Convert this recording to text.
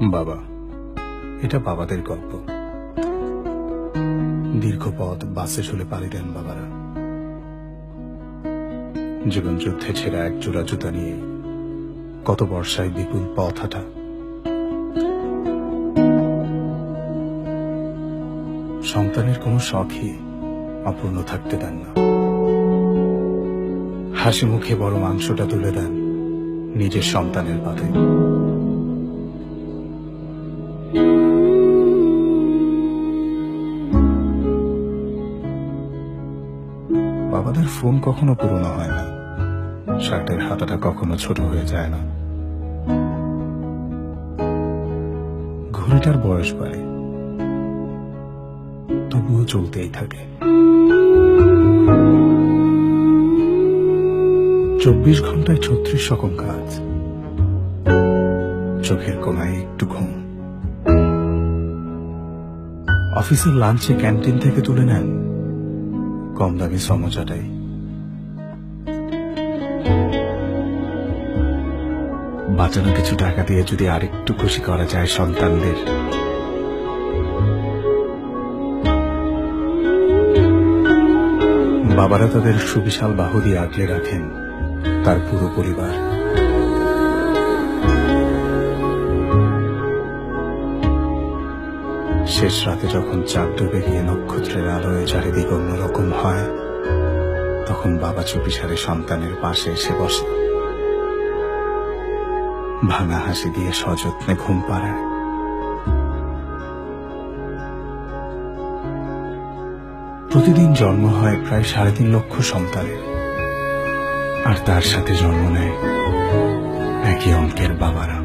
বাবা, এটা বাবাদের গল্প। দীর্ঘ পথ বাসে ঝুলে পাড়ি দেন বাবারা। জীবন যুদ্ধে ছেঁড়া এক জোড়া জুতা নিয়ে কত বর্ষায় বিপুল পথ হাঁটা। সন্তানের কোনো শখই অপূর্ণ থাকতে দেন না। হাসি মুখে বড় মাংসটা তুলে দেন নিজের সন্তানের পাতে। বাবাদের ফোন কখনো পুরনো হয় না, শার্টের হাতাটা কখনো ছোট হয়ে যায় না। ঘড়িটার বয়স বাড়ে, তবুও চলতেই থাকে। 24 ঘন্টায় 36 রকম কাজ, চোখের কোনায় একটু ঘুম। অফিসের লাঞ্চে ক্যান্টিন থেকে তুলে নেন কম দামি সমোসাটাই। বাঁচানো কিছু টাকা দিয়ে যদি আরেকটু খুশি করা যায় সন্তানদের, বাবারা তাদের সুবিশাল বাহু দিয়ে আগলে রাখেন তার পুরো পরিবার। শেষ রাতে যখন চাঁদ ডুবে গিয়ে নক্ষত্রের আলোয় চারিদিক অন্যরকম হয়, তখন বাবা চুপিসারে সন্তানের পাশে এসে বসে, ভাঙা হাসি দিয়ে সযত্নে ঘুম পাড়ায়। প্রতিদিন জন্ম হয় প্রায় 3.5 লক্ষ সন্তানের, আর তার সাথে জন্ম নেয় একই অঙ্কের বাবারা।